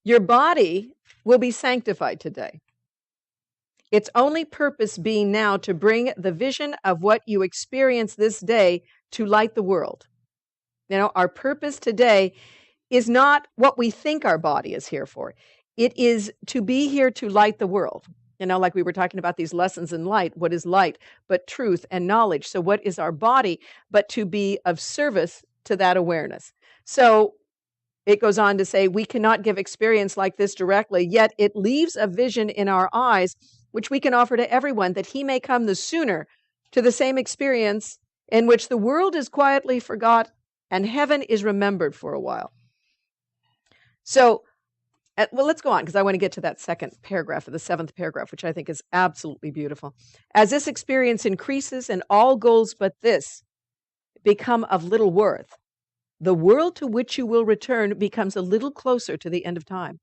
Your body will be sanctified today. Its only purpose being now to bring the vision of what you experience this day to light the world. You know, our purpose today is not what we think our body is here for. It is to be here to light the world. You know, like we were talking about these lessons in light. What is light but truth and knowledge? So what is our body but to be of service to that awareness? So it goes on to say, we cannot give experience like this directly, yet it leaves a vision in our eyes, which we can offer to everyone, that he may come the sooner to the same experience in which the world is quietly forgot and heaven is remembered for a while. So, well, let's go on, because I want to get to that second paragraph, or the seventh paragraph, which I think is absolutely beautiful. As this experience increases and all goals but this become of little worth, the world to which you will return becomes a little closer to the end of time,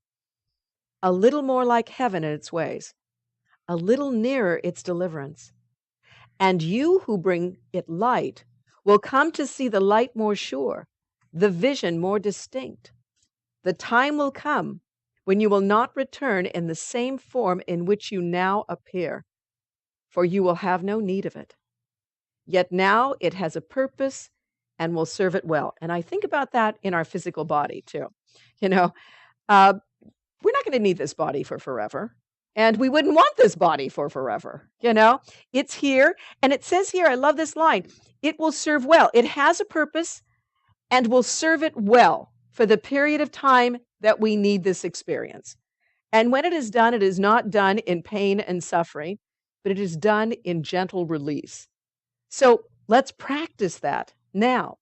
a little more like heaven in its ways, a little nearer its deliverance. And you who bring it light will come to see the light more sure, the vision more distinct. The time will come when you will not return in the same form in which you now appear, for you will have no need of it. Yet now it has a purpose and will serve it well. And I think about that in our physical body too. You know, we're not going to need this body for forever. And we wouldn't want this body for forever. You know, it's here. And it says here, I love this line, it will serve well. It has a purpose and will serve it well for the period of time that we need this experience. And when it is done, it is not done in pain and suffering, but it is done in gentle release. So let's practice that now.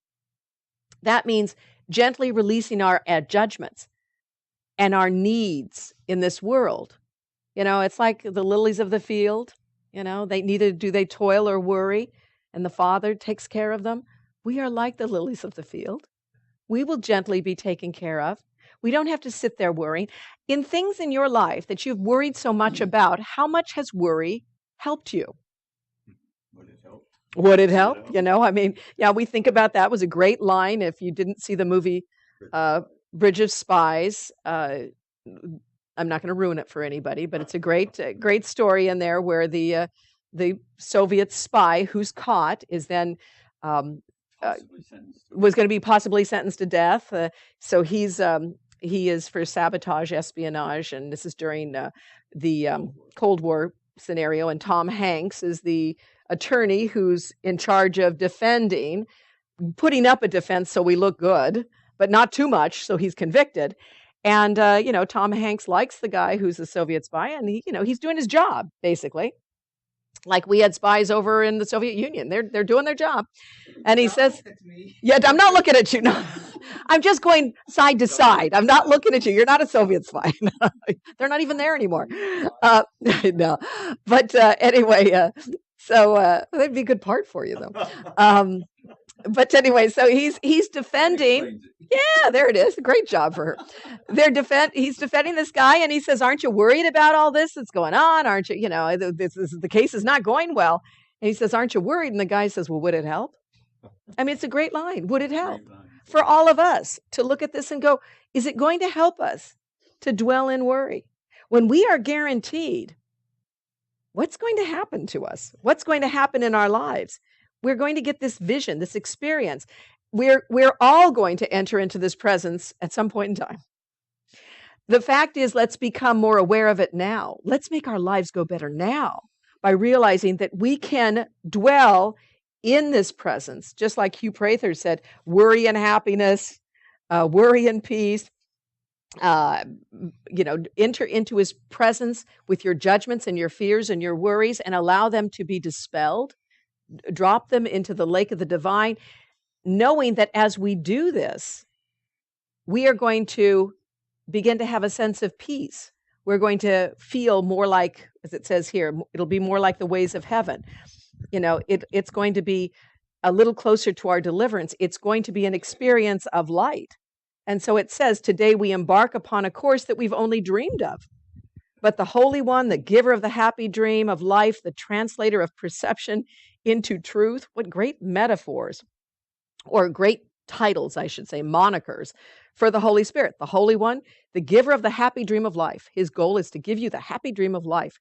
That means gently releasing our judgments and our needs in this world. You know, it's like the lilies of the field. You know, they neither do they toil or worry, and the Father takes care of them. We are like the lilies of the field. We will gently be taken care of. We don't have to sit there worrying. In things in your life that you've worried so much about, how much has worry helped you? Would it help? Would it help? You know, I mean, yeah, we think about that. It was a great line. If you didn't see the movie Bridge of Spies, I'm not going to ruin it for anybody, but it's a great story in there where the Soviet spy who's caught is then was going to be possibly sentenced to death. So he is for sabotage, espionage, and this is during the Cold War scenario. And Tom Hanks is the attorney who's in charge of defending, putting up a defense so we look good, but not too much, so he's convicted. And you know, Tom Hanks likes the guy who's a Soviet spy, and he's doing his job basically. Like we had spies over in the Soviet Union. They're doing their job. And he says, yeah, I'm not looking at you. No, I'm just going side to side. I'm not looking at you. You're not a Soviet spy. They're not even there anymore. No. But anyway, so that'd be a good part for you, though. But anyway, so he's defending. Yeah, there it is. Great job for her. He's defending this guy, and he says, "Aren't you worried about all this that's going on? Aren't you? You know, the case is not going well." And he says, "Aren't you worried?" And the guy says, "Well, would it help?" I mean, it's a great line. Would it help for all of us to look at this and go, "Is it going to help us to dwell in worry when we are guaranteed what's going to happen to us? What's going to happen in our lives?" We're going to get this vision, this experience. We're all going to enter into this presence at some point in time. The fact is, let's become more aware of it now. Let's make our lives go better now by realizing that we can dwell in this presence, just like Hugh Prather said, worry and happiness, worry and peace. Enter into his presence with your judgments and your fears and your worries and allow them to be dispelled. Drop them into the lake of the divine, knowing that as we do this, we are going to begin to have a sense of peace. We're going to feel more like, as it says here, it'll be more like the ways of heaven. You know, it's going to be a little closer to our deliverance. It's going to be an experience of light. And so it says, today we embark upon a course that we've only dreamed of. But the Holy One, the giver of the happy dream of life, the translator of perception into truth, what great metaphors, or great titles, I should say, monikers, for the Holy Spirit, the Holy One, the giver of the happy dream of life. His goal is to give you the happy dream of life,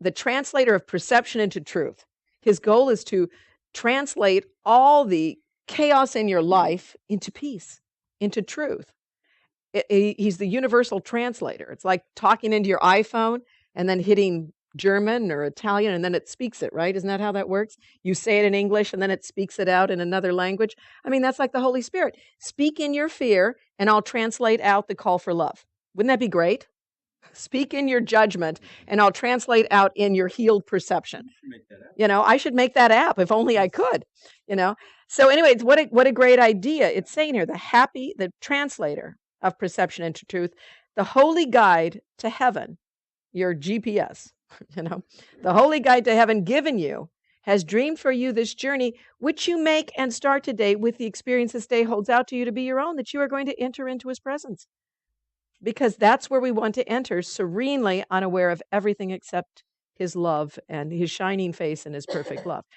the translator of perception into truth. His goal is to translate all the chaos in your life into peace, into truth. He's the universal translator. It's like talking into your iPhone and then hitting German or Italian, and then it speaks it, right? Isn't that how that works? You say it in English, and then it speaks it out in another language. I mean, that's like the Holy Spirit. Speak in your fear, and I'll translate out the call for love. Wouldn't that be great? Speak in your judgment, and I'll translate out in your healed perception. I should make that app if only I could. So anyways, what a great idea. It's saying here, the translator of perception into truth, the holy guide to heaven, your GPS, the holy guide to heaven given you has dreamed for you this journey, which you make and start today with the experience this day holds out to you to be your own, that you are going to enter into his presence. Because that's where we want to enter, serenely unaware of everything except his love and his shining face and his perfect love.